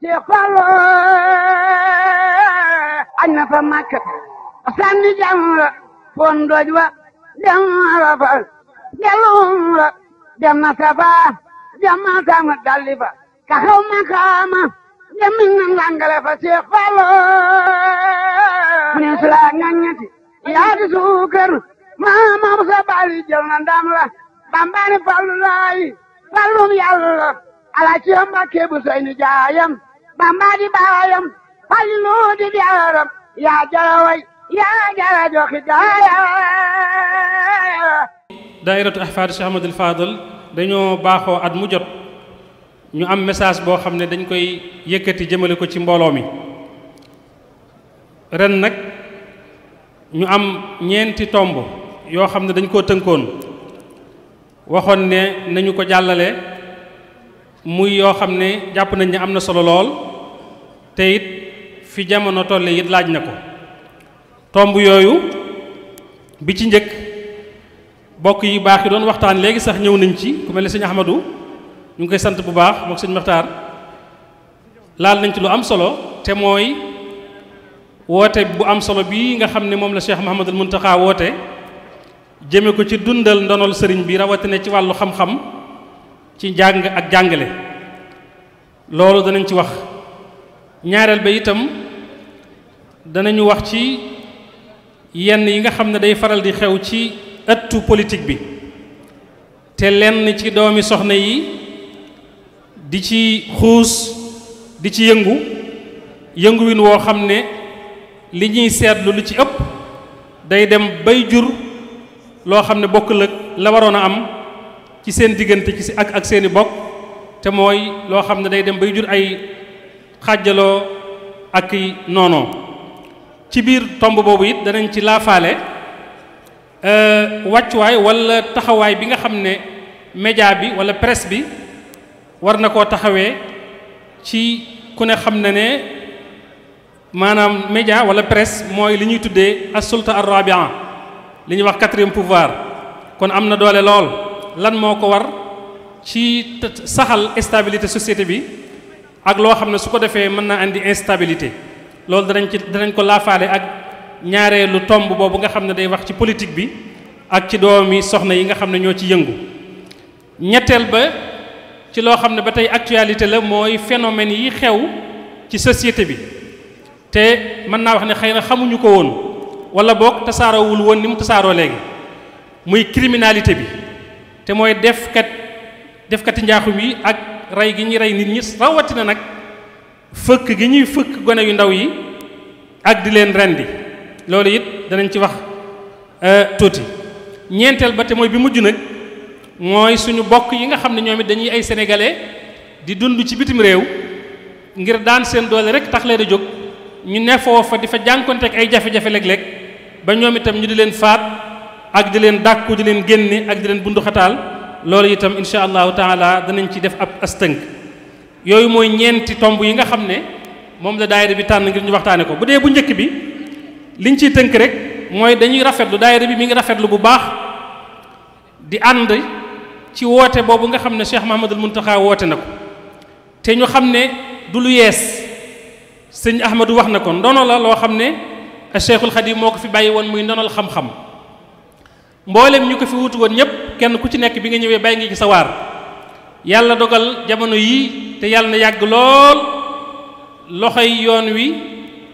Cheikh Fallu añ na fa Makka sànni jamra fon doj wa dem Arafat dellu umra dem na Safa dem na Marwa dalli fa taxaw makaama dem na langale fa Cheikh Fallu mu ne sula ngañati yaa di suukar maama sa bali jël na ndam la bambani Fallu laayi Fallum Yàlla ala ci Mbàkke bu soy ni jaayam bamba di baayam Fallu di jaaram yaa jara way yaa jara joxi gaaya daayiratu ahfaadu Cheikh Ahmadul Fadal dañoo baaxoo at mu jot ñu am message boo xam ne dañ koy yëkkati jëmale ko ci mbooloo mi ren nag ñu am ñeenti tomb yoo xam ne dañ koo tënkoon waxoon ne nañu ko jàllale muy yoo xam ne jàpp nañ ne am na solo lool te it fi jamono tolle it laaj na ko tomb yooyu bi ci njëkk bokk yi baax yi doon waxtaan léegi sax ñëw nañ ci ku mel ne sëñ Ahmadou ñu ngi koy sant bu baax mook sëñ Maxtaar laal nañ ci lu am solo te mooy woote bu am solo bii nga xam ne moom la Cheikh Mouhamadul Mountakha woote jëme ko ci dundal ndonol sëriñ bi rawatina ci wàllu xam-xam ci jàng ak jàngale loolu danañ ci wax ñaareel ba itam danañu wax ci yenn yi nga xam ne day faral di xew ci ëttu politique bi te lenn ci doomi soxna yi di ci xuus di ci yënguwin woo xam ne li ñuy seetlu lu ci ëpp day dem bay jur loo xam ne bokkul ak la waroon a am ci seen diggante ci ak seeni bokk te mooy loo xam ne day dem bay jur ay xàjjaloo ak noonoo ci biir tomb boobu it danañ ci laafaale wàccuwaay walla taxawaay bi nga xam ne média bi walla presse bi war na koo taxawee ci ku ne xam ne maanaam média walla presse mooy li ñuy tuddee as-sulta ar-rabi'a li ñuy wax quatrième pouvoir kon am na doole lool lan moo ko war ci saxal stabilité société bi ak loo xam ne su ko defee mën naa indi instabilité loolu danañ ko laafaale ak ñaareelu tomb boobu nga xam ne day wax ci politique bi ak ci doomi soxna yi nga xam ne ñoo ci yëngu ñetteel ba ci loo xam ne ba tey actualité la mooy phénomène yi xew ci société bi te mën naa wax ne xëy na xamuñu ko woon wala boog tasaaroowul woon ni mu tasaaroo léegi muy criminalité bi te mooy defkati njaaxum yi ak rey gi ñuy rey nit ñi rawatina nag fëkk gi ñuy fëkk gone yu ndaw yi ak di leen rendi loolu it danañ ci wax tuuti ñeenteel ba te mooy bi mujj nag mooy suñu bokk yi nga xam ne ñoom it dañuy ay sénégalais di dund ci bitim réew ngir daan seen doole rek tax leen a jóg ñu ne foofa di fa jànkonteek ay jafe-jafe léeg-léeg ba ñoom itam ñu di leen faat ak di leen dàkku di leen génne ak di leen bunduxataal loolu itam insha allahu taala danañ ci def ab astënk yooyu mooy ñeenti tomb yi nga xam ne moom la daayira bi tànn ngir ñu waxtaane ko bu dee bu njëkk bi liñ ciy tënk rek mooy dañuy rafetlu daayira bi mi ngi rafetlu bu baax di ànd ci woote boobu nga xam ne Cheikh Mouhamadul Mountakha woote na ko te ñu xam ne du lu yees sëñ Ahmadou wax na ko ndono la loo xam ne Cheikhul Khadim moo ko fi bàyyi woon muy ndonol xam-xam mboolem ñu ko fi wutu woon ñëpp kenn ku ci nekk bi nga ñëwee bàyyi ngi ci sa waar yàlla dogal jamono yii te yàlla na yàgg lool loxoy yoon wi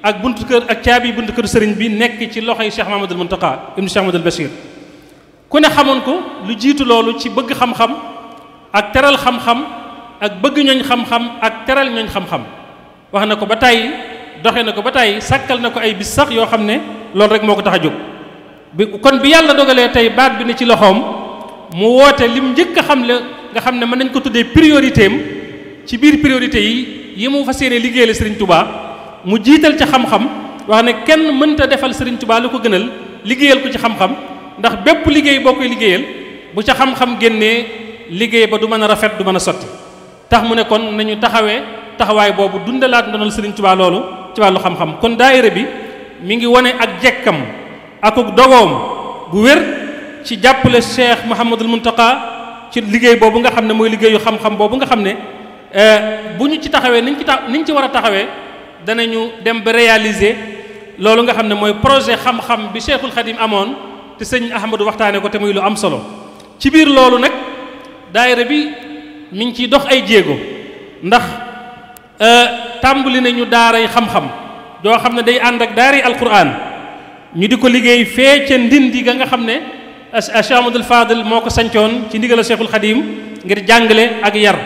ak buntu kër ak caabi buntu kër sëriñ bi nekk ci loxoy Cheikh Mouhamadul Mountakha ibnu Cheikh Mouhamadul Bachir ku ne xamoon ko lu jiitu loolu ci bëgg xam-xam ak teral xam-xam ak bëgg ñooñ xam-xam ak teral ñooñ xam-xam wax na ko ba tàyyi doxe na ko ba tàyyi sàkkal na ko ay bis sax yoo xam ne loolu rek moo ko tax a jóg kon bi yàlla dogalee tey baat bi ne ci loxoom mu woote lim njëkk a xam le nga xam ne mën nañ ko tuddee priorité am ci biir priorité yi mu fas yéene liggéeyal Serigne Touba mu jiital ca xam-xam wax ne kenn mënta defal Serigne Touba lu ko gënal liggéeyal ko ci xam-xam ndax bépp liggéey boo koy liggéeyal bu ca xam-xam génnee liggéey ba du mën a rafet du mën a sotti tax mu ne kon nañu taxawaay boobu dundalaat ndonal Serigne Touba loolu ci wàllu xam-xam kon daayira bi mi ngi wone ak jekkam akuk dogoom bu wér ci jàppale Cheikh Mouhamadul Mountakha ci liggéey boobu nga xam ne mooy liggéeyu xam-xam boobu nga xam ne bu ñu ci taxawee niñ ci war a taxawee danañu dem ba réaliser loolu nga xam ne mooy projet xam-xam bi Cheikhul Khadim amoon te sëñ Ahmadou waxtaane ko te muy lu am solo ci biir loolu nag daayira bi mi ngi ciy dox ay jéego ndax tàmbali nañu daaray xam-xam joo xam ne day ànd ak daaray alquran ñu di ko liggéey fee ca ndindi ga nga xam ne Cheikh Amadou Fadil moo ko sancoon ci ndigal Cheikhul Khadim ngir jàngale ak yar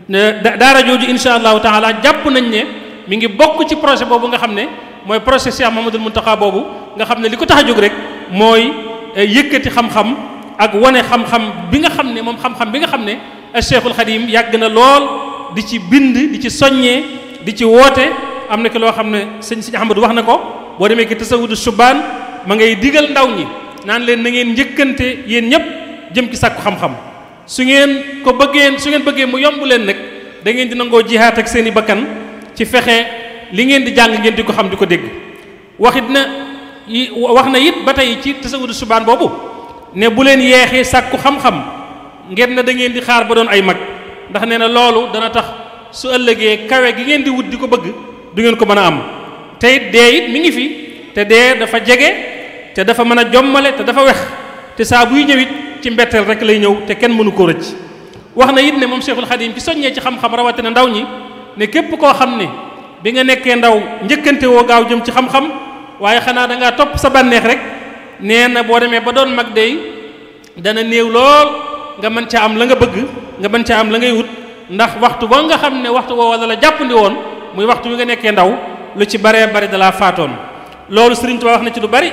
daara jooju insha allahu taala jàpp nañ ne mi ngi bokk ci projet boobu nga xam ne mooy projet Cheikh Mouhamadoul Mountakha boobu nga xam ne li ko tax a jóg rek mooy yëkkati xam-xam ak wane xam-xam bi nga xam ne moom xam-xam bi nga xam ne Cheikhul Khadim yàgg na lool di ci bind di ci soññee di ci woote am na ki loo xam ne sëñ Ahmadou wax na ko boo demee ki tasawudu subaan ma ngay digal ndaw ñi naan leen na ngeen njëkkante yéen ñëpp jëm ci sàkku xam-xam su ngeen bëggee mu yomb leen nag da ngeen di nangoo jihaat ak seen i bakkan ci fexe li ngeen di jàng ngeen di ko xam di ko dégg wax na it ba tey ci tasawudu subaan boobu ne bu leen yeexee sàkku xam-xam ngeen ne da ngeen di xaar ba doon ay mag ndax nee na loolu dana tax su ëllëgee kawe gi ngeen di wut di ko bëgg du ngeen ko mën a am te it dee it mi ngi fi te dee dafa jege te dafa mën a jommale te dafa wex te saa buy ñëwit ci mbetteel rek lay ñëw te kenn mënu koo rëcc wax na it ne moom Cheikhul Khadim ci soññee ci xam-xam rawatina ndaw ñi ne képp koo xam ne bi nga nekkee ndaw njëkkante woo gaaw jëm ci xam-xam waaye xanaa da ngaa topp sa bànneex rek nee na boo demee ba doon mag dey dana néew lool nga mën caa am la nga bëgg nga mën caa am la ngay wut ndax waxtu ba nga xam ne waxtu woo wala la jàppandi woon muy waxtu wi nga nekkee ndaw lu ci baree bari da laa faatoon loolu Sëriñ Tuubaa wax na ci lu bari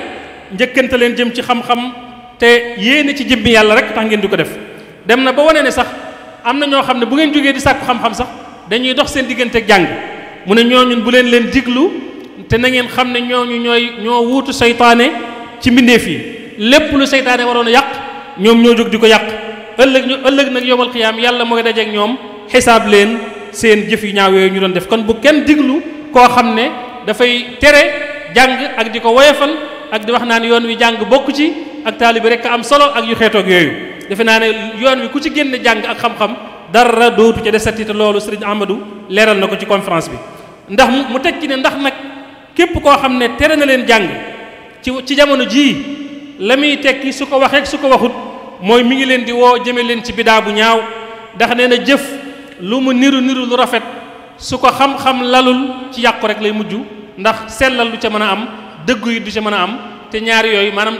njëkkante leen jëm ci xam-xam te yéene ci jëmmi yàlla rek tax ngeen di ko def dem na ba wane ne sax am na ñoo xam ne bu ngeen jógee di sàkku xam-xam sax dañuy dox seen diggante ak jàng mu ne ñooñu bu leen diglu te na ngeen xam ne ñoo wuutu seytaane ci mbindeef yi lépp lu seytaane waroon a yàq ñoom ñoo jóg di ko yàq ëllëg nag yowmal xiyaam yàlla mooy dajeek ñoom xisaab leen seen jëf yu ñaaw yooyu ñu doon def kon bu kenn diglu koo xam ne dafay tere jàng ak di ko woyofal ak di wax naa ne yoon wi jàng bokk ci ak taalibi rek am solo ak yu xeetoog yooyu defe naa ne yoon wi ku ci génne jàng ak xam-xam dara dootu ca desati te loolu Sëriñ Ahmadou leeral na ko ci conférence bi ndax mu teg ci ne ndax nag képp koo xam ne tere na leen jàng ci jamono jii la muy tekki su ko waxee su ko waxut mooy mi ngi leen di woo jëme leen ci bidaa bu ñaaw ndax nee na jëf lu mu niru lu rafet su ko xam-xam lalul ci yàqu rek lay mujj ndax sellal du ca mën a am dëggu yi du ca mën a am te ñaar yooyu maanaam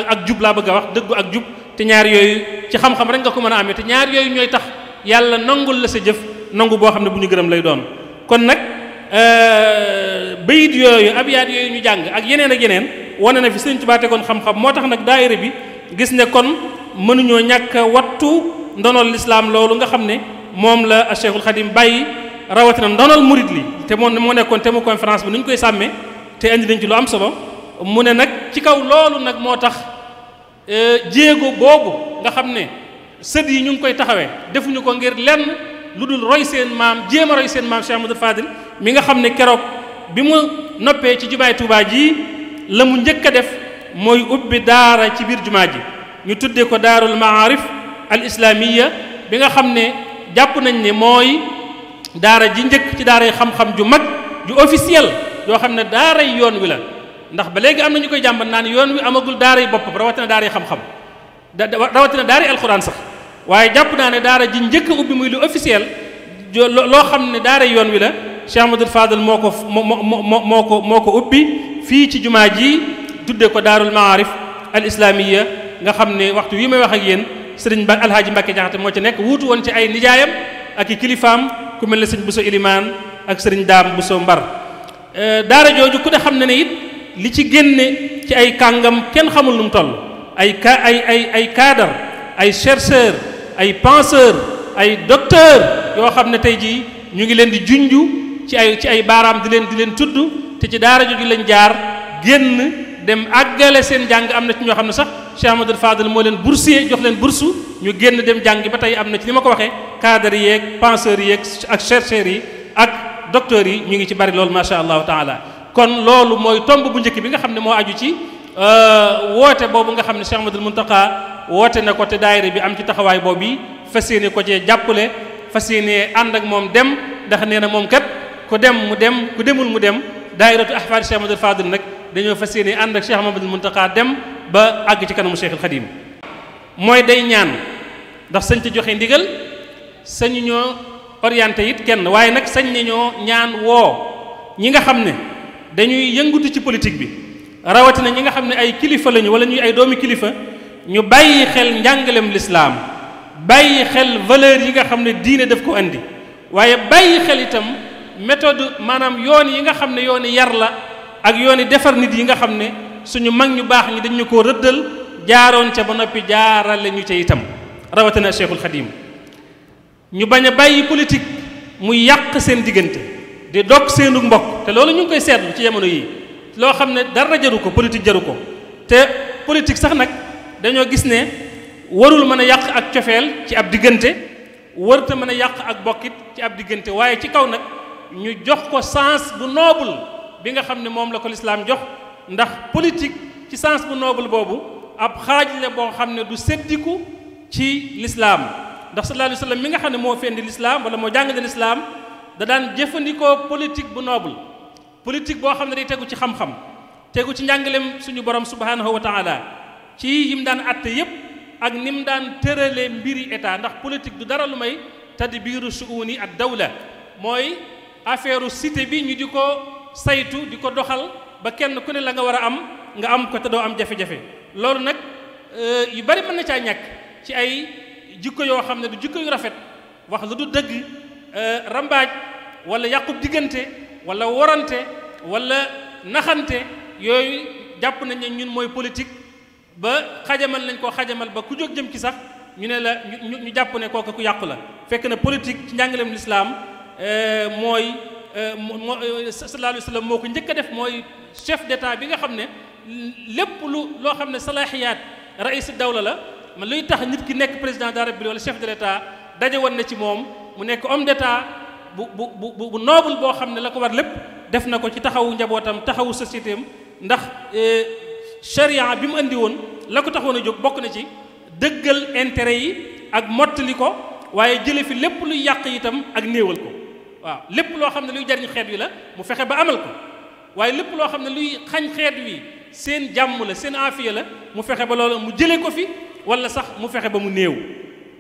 ak jub laa bëgg a wax dëggu ak jub te ñaar yooyu ci xam-xam rek nga ko mën a amee te ñaar yooyu ñooy tax yàlla nangul la sa jëf nangu boo xam ne bu ñu gërëm lay doon kon nag bayit yooyu abiyaat yooyu ñu jàng ak yeneen wane na fi Sëriñ Tuubaa tegoon xam-xam moo tax nag daayira bi gis ne kon mënuñoo ñàkk wattu ndonol lislaam loolu nga xam ne moom la Cheikhul Khadim bàyyi rawatina ndonol murid li te moo nekkoon te mu conférence bi nu ñu koy sàmmee te indi nañ ci lu am solo mu ne nag ci kaw loolu nag moo tax jéego boobu nga xam ne sët yi ñu ngi koy taxawee defuñu ko ngir lenn lu dul roy seen maam jéem a roy seen maam Cheikh Amadou Fadil mi nga xam ne keroog bi mu noppee ci jumaay Tuubaa ji la mu njëkk a def mooy ubbi daara ci biir jumaa ji ñu tuddee ko daarul maarif al islamiya bi nga xam ne jàpp nañ ne mooy daara ji njëkk ci daara yi xam-xam ju mag ju officiel yoo xam ne daara yi yoon wi la ndax ba léegi am na ñu koy jàmbat naan yoon wi amagul daara yi boppam rawatina daara yi xam-xam rawatina daara yi alxuraan sax waaye jàpp naa ne daara ji njëkk a ubbi muy lu officiel loo xam ne daara yoon wi la Cheikh Amadou Fadal moo ko ubbi fii ci jumaa ji tuddee ko daarul maarif al islamiya nga xam ne waxtu wi may wax ak yéen sëriñ ba alhaaji Mbàkke Jaxate moo ci nekk wuutu woon ci ay nijaayam ak i kilifaam ku mel ne sëriñ Buso Ilimaan ak sëriñ Daam Buso Mbar daara jooju ku ne xam ne ne it li ci génne ci ay kàngam kenn xamul nu mu toll ay cadre ay chercheur ay penseur ay docteur yoo xam ne tey jii ñu ngi leen di junju ci ay baaraam di leen tudd te ci daara jooju lañ jaar génn dem àggale seen jàng am na ci ñoo xam ne sax Cheikh Amadou Fadal moo leen boursier jox leen bourse ñu génn dem jàngi ba tey am na ci ni ma ko waxee cadre yeeg penseurs yeeg ak chercheurs yi ak docteurs yi ñu ngi ci bari loolu macha allahu taala kon loolu mooy tomb bu njëkk bi nga xam ne moo aju ci woote boobu nga xam ne Cheikh Amadou Mountakha woote na ko te daayira bi am ci taxawaay boobu yi fas yéene ko cee jàppale fas yéenee ànd ak moom dem ndax nee na moom kat ku dem mu dem ku demul mu dem daayiratu ahfaad Cheikh Ahmadul Fadil nag dañoo fas yéenee ànd ak Cheikh Ahmadul Muntaqa dem ba àgg ci kanamu Cheikhul Khadim mooy day ñaan ndax sañ te joxe ndigal sañu ñoo orienté it kenn waaye nag sañ nañoo ñaan woo ñi nga xam ne dañuy yëngutu ci politique bi rawatina ñi nga xam ne ay kilifa lañu wala ñuy ay doomi kilifa ñu bàyyi xel njàngalem lislaam bàyyi xel valeur yi nga xam ne diine daf ko andi waaye bàyyi xel itam méthode maanaam yoon yi nga xam ne yooni yar la ak yooni defar nit yi nga xam ne suñu mag ñu baax ñi dañu ko rëddal jaaroon ca ba noppi jaarale ñu ca itam rawatina Cheikhul Khadim ñu bañ a bàyyi politique muy yàq seen diggante di dog seenu mbokk te loolu ñu ngi koy seetlu ci jamono yi loo xam ne dara jaru ko politique jaru ko te politique sax nag dañoo gis ne warul mën a yàq ak cofeel ci ab diggante warta mën a yàq ak bokkit ci ab diggante waaye ci kaw nag ñu jox ko sens bu noble bi nga xam ne moom la ko lislaam jox ndax politique ci sens bu noble boobu ab xaaj la boo xam ne du seddiku ci lislaam ndax sallallahu alayhi wa sallam mi nga xam ne moo fendi lislaam wala moo jàngale lislaam da daan jëfandikoo politique bu noble politique boo xam ne day tegu ci xam-xam tegu ci njàngaleem suñu borom subhanahu wa taala ci yim daan atte yépp ak ni mu daan tëralee mbiri état ndax politique du dara lu may tadbiiru shu'uni ad dawla mooy affaire cité bi ñu di ko saytu di ko doxal ba kenn ku ne la nga war a am nga am ko te doo am jafe-jafe loolu nag yu bari mën na caa ñàkk ci ay jikko yoo xam ne du jikko yu rafet wax lu du dëgg rambaaj wala yàqub diggante wala worante wala naxante yooyu jàpp nañ ne ñun mooy politique ba xajamal nañ koo xajamal ba ku jóg jëm ci sax ñu ne la ñu jàpp ne kooku ku yàqu la fekk na politique ci njàngaleem lislaam mooy sallallahu alayhi wa sallam moo ko njëkk a def mooy chef d'état bi nga xam ne lépp loo xam ne salaaxiyaat raïs dawla la man luy tax nit ki nekk président de la République wala chef de l'état daje woon na ci moom mu nekk homme d'état bu noble boo xam ne la ko war lépp def na ko ci taxawu njabootam taxawu société am ndax charia bi mu andi woon la ko taxoon a jóg bokk na ci dëggal intérêt yi ak mottali ko waaye jële fi lépp luy yàq itam ak néewal ko waaw lépp loo xam ne luy jariñ xeet wi la mu fexe ba amal ko waaye lépp loo xam ne luy xañ xeet wi seen jàmm la seen aafiya la mu fexe ba loolu mu jële ko fi wala sax mu fexe ba mu néew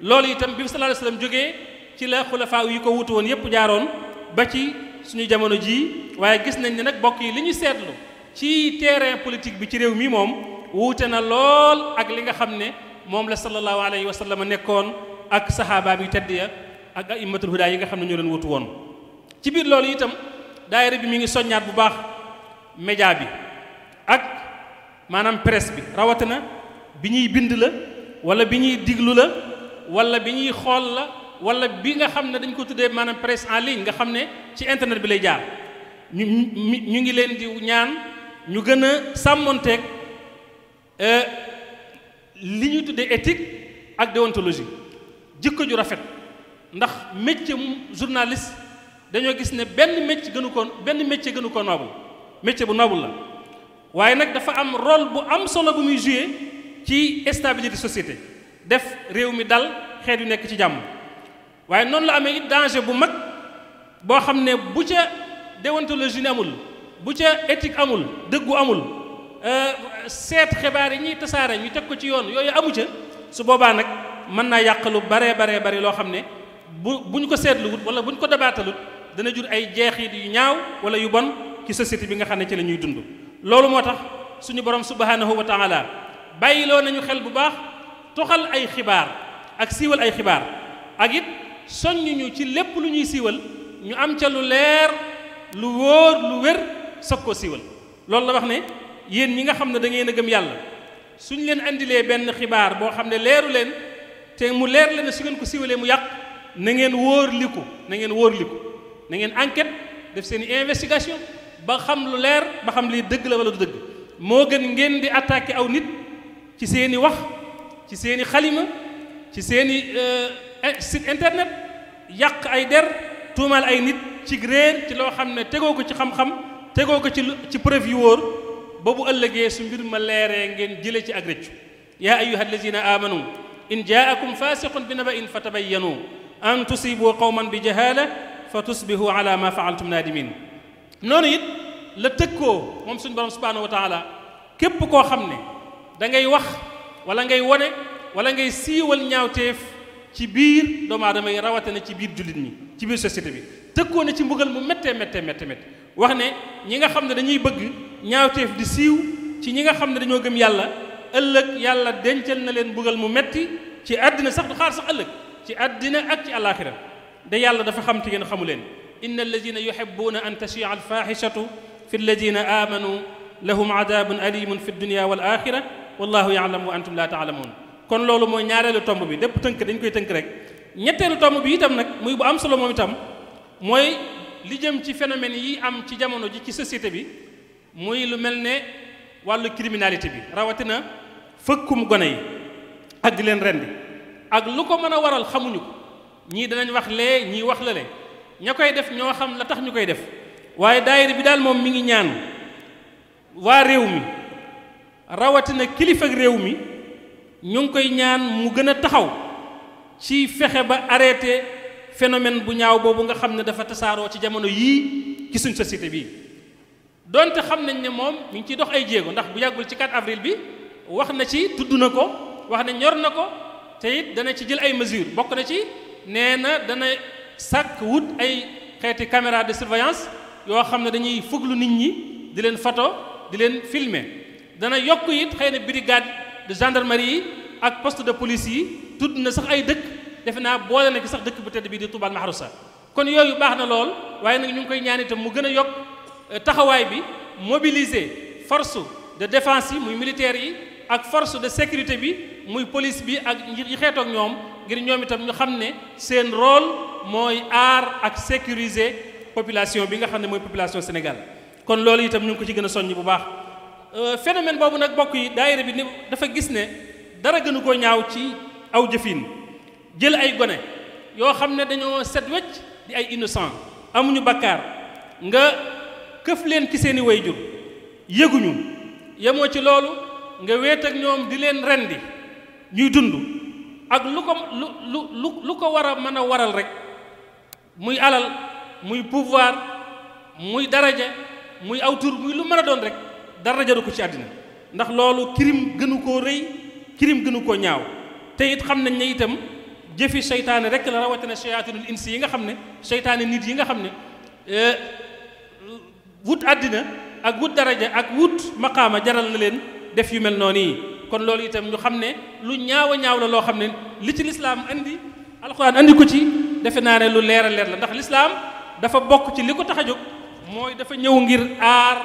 loolu itam bi sallallahu alayhi wasallam jógee ci la xulafaa yi ko wutu woon yépp jaaroon ba ci suñu jamono jii waaye gis nañ ne nag bokk yi li ñu seetlu ci terrain politique bi ci réew mi moom wuute na lool ak li nga xam ne moom la sallallahu alayhi wa sallam nekkoon ak saxaabaam yu tedd ya ak aimatul huda yi nga xam ne ñoo leen wutu woon ci biir loolu itam daayira bi mi ngi soññaat bu baax média bi ak maanaam presse bi rawatina bi ñuy bind la wala bi ñuy diglu la wala bi ñuy xool la wala bi nga xam ne dañ ko tuddee maanaam presse en ligne nga xam ne ci internet bi lay jaar ñu ngi leen di ñaan ñu gën a sàmmonteeg li ñuy tuddee éthique ak déontologie jikko ju rafet ndax métier journaliste dañoo gis ne benn métier gënu ko noble métier bu noble la waaye nag dafa am rôle bu am solo bu muy jouer ci stabilité société def réew mi dal xeet yu nekk ci jàmm waaye noonu la amee it danger bu mag boo xam ne bu ca déontologie ni amul bu ca éthique amul dëggu amul seet xibaar yi ñuy tasaare ñu teg ko ci yoon yooyu amu ca su boobaa nag mën naa yàq lu baree bari loo xam ne bu ñu ko seetluwut wala bu ñu ko dabaatalut dana jur ay jeexit yu ñaaw wala yu bon ci société bi nga xam ne ci la ñuy dund loolu moo tax suñu borom subhanahu wa taala bàyyiloo nañu xel bu baax toxal ay xibaar ak siiwal ay xibaar ak it soññuñu ci lépp lu ñuy siiwal ñu am ca lu leer lu wóor lu wér soog koo siiwal loolu la wax ne yéen ñi nga xam ne da ngeen a gëm yàlla suñ leen andilee benn xibaar boo xam ne leeru leen te mu leer leen su ngeen ko siiwalee mu yàq na ngeen wóor liku na ngeen enquête def seen i investigation ba xam lu leer ba xam lii dëgg la wala du dëgg moo gën ngeen di attaqué aw nit ci seen i wax ci seen i xalima ci seen i site internet yàq ay der tuumaal ay nit ci réer ci loo xam ne tegoo ko ci xam-xam tegoo ko ci preuve yu wóor ba bu ëllëgee su mbir ma leeree ngeen jële ci ak rëccu yaa ayyuha allazina amanu in jaakum fasiqun bi naba'in fatabayyanu an tusibu qawman bi jahala fa tusbihu ala ma faaltum nadimin. noonu it la tëkkoo moom suñu borom subhanahu wa taala képp koo xam ne da ngay wax wala ngay wone wala ngay siiwal ñaawteef ci biir doomu aadama yi rawatina ci biir jullit ñi ci biir société bi tëkkoo ne ci mbugal mu méttee wax ne ñi nga xam ne dañuy bëgg ñaawteef di siiw ci ñi nga xam ne dañoo gëm yàlla ëllëg yàlla dencal na leen mbugal mu metti ci àddina sax du xaar sax ëllëg ci àddina ak ci àllaaxira de yàlla dafa xam te ngeen xamu leen inna alladina yuhibbuna an tashia alfaxishatu fi alladina amanu lahum adabun alimun fi dunya wal axira wallahu yaalamu wa antum la taalamuun. kon loolu mooy ñaareelu tomb bi lépp tënk dañ koy tënk rek. ñetteelu tomb bi itam nag muy bu am solo moom itam mooy li jëm ci phénomène yi am ci jamono ji ci société bi muy lu mel ne wàllu criminalité bi rawatina fëkkum gone yi ak di leen rendi ak lu ko mën a waral xamuñu ko ñii danañ wax lee ñii wax la le ña koy def ñoo xam la tax ñu koy def waaye daayira bi daal moom mi ngi ñaan waa réew mi rawatina kilifa réew mi ñu ngi koy ñaan mu gën a taxaw ci fexe ba arrêté phénomène bu ñaaw boobu nga xam ne dafa tasaaroo ci jamono yii ci suñ société bii donte xam nañ ne moom mi ngi ciy dox ay jéego ndax bu yàggul ci 4 avril bi wax na ci tudd na ko wax ne ñor na ko te it dana ci jël ay mesures bokk na ci nee na dana sàkk wut ay xeeti caméra de surveillance yoo xam ne dañuy fuglu nit ñi di leen photo di leen filmer dana yokk it xëy na brigade de gendarmerie yi ak poste de police yi tudd na sax ay dëkk defe naa boole na ci sax dëkk bu tedd bii di Touba Mahrousa kon yooyu baax na lool waaye nag ñu ngi koy ñaan itam mu gën a yokk taxawaay bi mobiliser force de défense yi muy militaires yi ak force de sécurité bi muy police bi ak yi xeetoog ñoom ngir ñoom itam ñu xam ne seen rôle mooy aar ak sécuriser population bi nga xam ne mooy population Sénégal kon loolu itam ñu ngi ko ci gën a soññ bu baax. phénomène boobu nag bokk yi daayira bi ni dafa gis ne dara gënu koo ñaaw ci aw jëfin jël ay gone yoo xam ne dañoo set wecc di ay innocent amuñu bakkaar nga këf leen ci seeni wayjur yëguñu yemoo ci loolu nga weet ak ñoom di leen rendi ñuy dund ak lu ko war a mën a waral rek muy alal muy pouvoir muy daraja muy aw tur muy lu mën a doon rek dara jaru ko ci àddina ndax loolu crime gënu koo rëy crime gënu koo ñaaw te it xam nañ ne itam jëfi seytaane rek la rawatina shayatinul insi yi nga xam ne seytaane nit yi nga xam ne wut àddina ak wut daraja ak wut maqaama jaral na leen def yu mel noonu yi kon loolu itam ñu xam ne lu ñaaw a ñaaw la loo xam ne li ci lislaam andi alxuraan andi ko ci defe naa ne lu leer a leer la ndax lislaam dafa bokk ci li ko tax a jóg mooy dafa ñëw ngir aar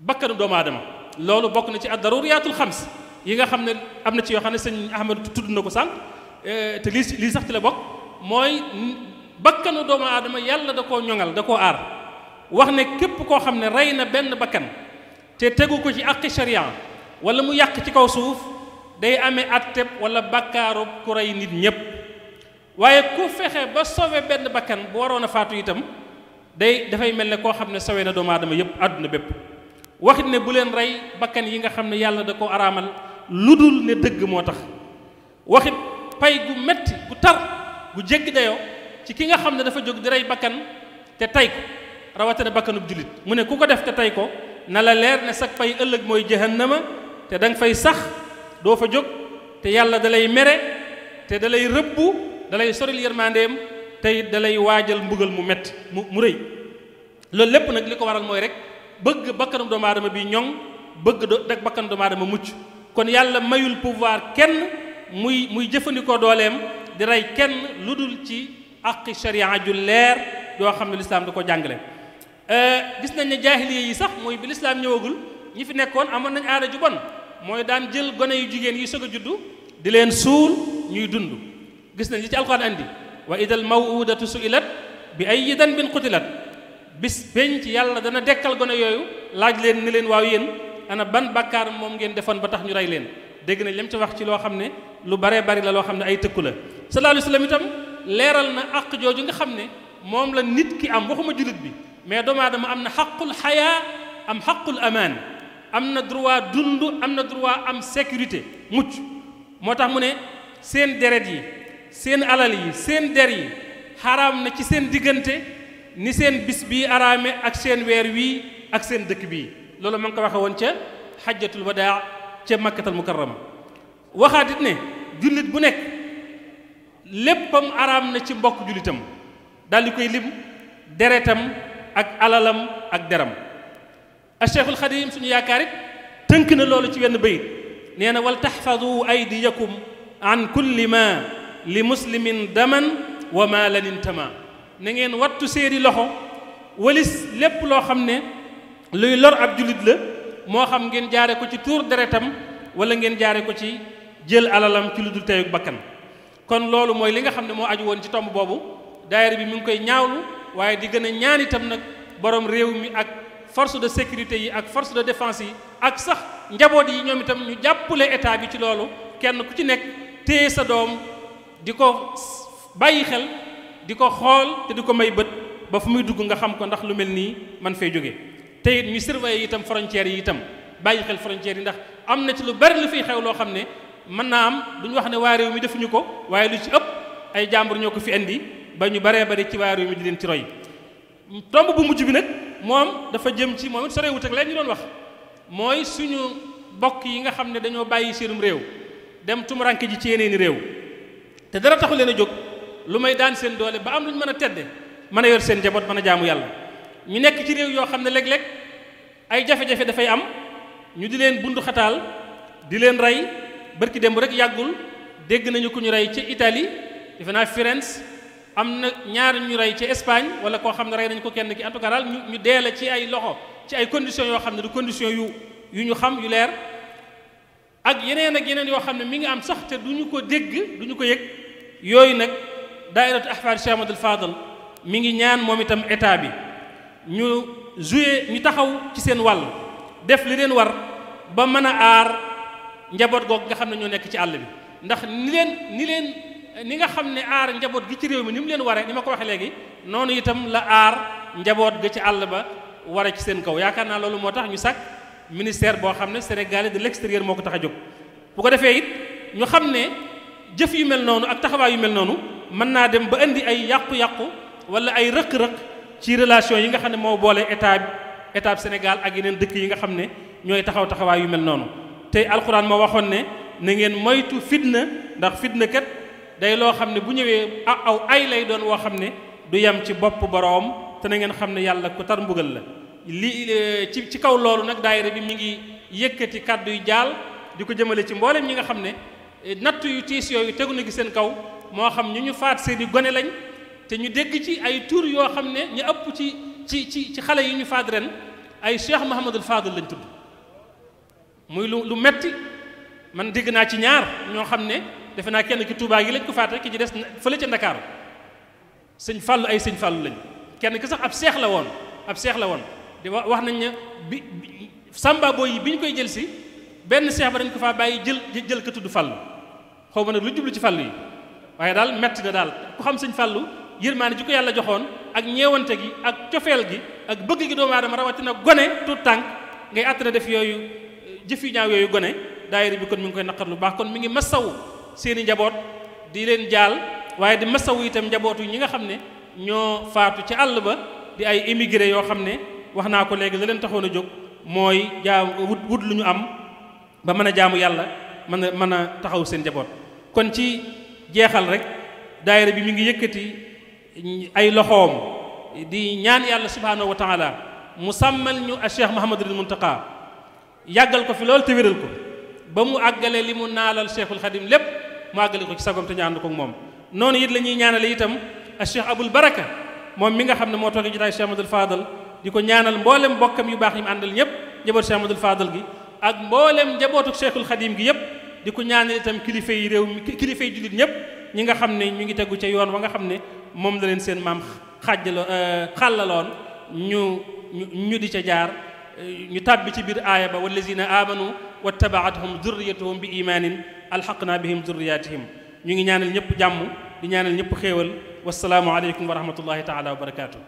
bakkanu doomu aadama loolu bokk na ci ad-daruriyatul xams yi nga xam ne am na ci yoo xam ne sëñ Ahmad tudd na ko sànq te lii sax ci la bokk mooy bakkanu doomu aadama yàlla da koo ñoŋal da koo aar wax ne képp koo xam ne rey na benn bakkan te tegu ko ci àqi sharia wala mu yàq ci kaw suuf day amee atteb wala bakkaaru ku rey nit ñépp waaye ku fexe ba sauver benn bakkan bu waroon a faatu itam dafay mel ne koo xam ne sauver na doomu aadama yépp àdduna bépp waxit ne bu leen rey bakkan yi nga xam ne yàlla da koo araamal lu dul ne dëgg moo tax waxit pay gu metti gu tar gu jéggi dayoo ci ki nga xam ne dafa jóg di rey bakkan te tey ko rawatina bakkanub jullit mu ne ku ko def te tey ko na la leer ne sag pay ëllëg mooy jahannama te da nga fay sax doo fa jóg te yàlla da lay mere te da lay rëbbu da lay soril yërmandeem te it da lay waajal mbugal mu metti mu rëy loolu lépp nag li ko waral mooy rek bëgg bakkanu doomu aadama bi ñoŋ bëgg dak bakkanu doomu aadama mucc kon yàlla mayul pouvoir kenn muy jëfandikoo dooleem di rey kenn lu dul ci aqi sharia ju leer yoo xam ne lislaam da ko jàngale gis nañ ne jaahiliya yi sax mooy bi lislaam ñëwagul ñi fi nekkoon amoon nañ aada ju bon mooy daan jël gone yu jigéen yi soog a juddu di leen suul ñuy dund gis nañ li ci alxuraan andi wa idal mawudatu suilat bi ayyi danbin qutilat bis penc yàlla dana dekkal gone yooyu laaj leen ne leen waaw yéen ana ban bàkkaar moom ngeen defoon ba tax ñu rey leen dégg nañ lim ci wax ci loo xam ne lu baree bari la loo xam ne ay tëkku la sallallahu alayhi wa sallam itam leeral na àq jooju nga xam ne moom la nit ki am waxuma jullit bi mais doomu aadama am na xaqul xayaa am xaqul amaan am na droit dund am na droit am sécurité mucc moo tax mu ne seen deret yi seen alal yi seen der yi xaraam na ci seen diggante ni seen bis bii araame ak seen weer wii ak seen dëkk bii loolu ma ngi ko waxe woon ca xajjatul wadaa ca makkatal mukarrama waxaat it ne jullit bu nekk léppam araam na ci mbokk jullitam daal di koy lim deretam ak alalam ak deram a cheikhul xadim suñu yaakaar it tënk na loolu ci wenn bayit nee na wal taxfadu aydiyakum an kulli ma li muslimin daman wa ma lanin tama na ngeen wattu seeni loxo walis lépp loo xam ne luy lor ab jullit la moo xam ngeen jaare ko ci tuur deretam wala ngeen jaare ko ci jël alalam ci lu dul teyug bakkan kon loolu mooy li nga xam ne moo aju woon ci tomb boobu daayira bi mi ngi koy ñaawlu waaye di gën a ñaan itam nag borom réew mi ak force de sécurité yi ak force de défense yi ak sax njaboot yi ñoom itam ñu jàppale état bi ci loolu kenn ku ci nekk téye sa doom di ko bàyyi xel di ko xool te di ko may bët ba fu muy dugg nga xam ko ndax lu mel nii man fay jóge te it ñu surveiller itam frontières yi itam bàyyi xel frontières yi ndax am na ci lu bari lu fiy xew loo xam ne mën naa am duñu wax ne waa réew mi defuñu ko waaye lu ci ëpp ay jàmbur ñoo ko fi indi ba ñu baree bari ci waa réew mi di leen ci roy tomb bu mujj bi nag moom dafa jëm ci moom it sorewut ak leen ñu doon wax mooy suñu bokk yi nga xam ne dañoo bàyyi seenum réew dem tumuranke ji ci yeneeni réew te dara taxu leen a jóg lu may daan seen doole ba am lu ñu mën a tedde mën a yor seen njaboot mën a jaamu yàlla ñu nekk ci réew yoo xam ne léeg-léeg ay jafe-jafe dafay am ñu di leen bundu xataal di leen rey barki démb rek yàggul dégg nañu ku ñu rey ci Italie defe naa Firenze am na ñaar ñu rey ci Espagne wala koo xam ne rey nañu ko kenn ki en tout cas daal ñu dee la ci ay loxo ci ay conditions yoo xam ne du conditions yu ñu xam yu leer ak yeneen yoo xam ne mi ngi am sax te du ñu ko dégg du ñu ko yëg yooyu nag daairatu ahfaad Cheikh Ahmadul Fadal mi ngi ñaan moom itam état bi ñu taxaw ci seen wàll def li leen war ba mën a aar njaboot googu nga xam ne ñoo nekk ci àll bi ndax ni nga xam ne aar njaboot gi ci réew mi ni mu leen waree ni ma ko waxee léegi noonu itam la aar njaboot ga ci àll ba ware ci seen kaw yaakaar naa loolu moo tax ñu sàkk ministère boo xam ne sénégalais de l'extérieur moo ko tax a jóg bu ko defee it ñu xam ne jëf yu mel noonu ak taxawaay yu mel noonu mën naa dem ba indi ay yàqu-yàqu wala ay rëq-rëq ci relation yi nga xam ne moo boole état Sénégal ak yeneen dëkk yi nga xam ne ñooy taxawaay yu mel noonu tey alxuraan moo waxoon ne na ngeen moytu fitna ndax fitna kat day loo xam ne bu ñëwee aw ay lay doon woo xam ne du yem ci bopp boroom te na ngeen xam ne yàlla ku tar mbugal la ci kaw loolu nag daayira bi mi ngi yëkkati kàddu yu jaal di ko jëmale ci mboolem ñi nga xam ne natt yu tiis yooyu tegu na gi seen kaw moo xam ñu faat seeni gone lañ te ñu dégg ci ay tur yoo xam ne ñu ëpp ci xale yi ñu faat ren ay Cheikh Mouhamadul Fadal lañ tudd muy lu metti man dégg naa ci ñaar ñoo xam ne defe naa kenn ki Touba gi lañ ko faate ki ci des fële ca Ndakaaru sëñ Fàllu ay sëñ Fàllu lañ kenn ki sax ab seex la woon di wax nañ ne bi samba booy yi bi ñu koy jël si benn seex ba dañ ko faa bàyyi jël ko tudd Fàllu xaw ma nag lu jublu ci Fàllu yi waaye daal metti na daal ku xam sëñ Fàllu yërmaane ji ko yàlla joxoon ak ñeewante gi ak cofeel gi ak bëgg gi doomu aadama rawatina gone tout tànk ngay àttana def yooyu jëf yu ñaaw yooyu gone daayira bi kon mi ngi koy naqar lu baax kon mi ngi masawu seeni njaboot di leen jaal waaye di masawu itam njabootu ñi nga xam ne ñoo faatu ci àll ba di ay émigré yoo xam ne wax naa ko léegi la leen taxoon a jóg mooy wut lu ñu am ba mën a jaamu yàlla mën a taxaw seen njaboot kon ci jeexal rek daayira bi mi ngi yëkkati ay loxoom di ñaan yàlla subhanahu wa taala mu sàmmal ñu a Cheikh Mouhamadul Muntaqa yàggal ko fi loolu te wéral ko ba mu àggale li mu naalal Cheikhul Khadim lépp mu àggale ko ci sagom te ñu ànd ko moom noonu it la ñuy ñaanale itam a Cheikh Abul Baraka moom mi nga xam ne moo toogee jotaay Cheikh Ahmadul Fadal di ko ñaanal mboolem mbokkam yu baax yi mu àndal ñëpp njabootu Cheikh Ahmadul Fadal gi ak mboolem njabootu Cheikhul Khadim gi yëpp di ko ñaanal itam kilifa yi réew mi kilifa yi jullit ñëpp ñi nga xam ne ñu ngi tegu ca yoon wa nga xam ne moom la leen seen maam xàllaloon ñu di ca jaar ñu tàbbi ci biir aaya ba wallazina amanu wattabaatuhum zurriyatuhum bi imaanin alxaqna bihim zurriyatihim ñu ngi ñaanal ñëpp jàmm di ñaanal ñëpp xéewal wasalaamu aleykum wa rahmatullahi taala wa barakaatu.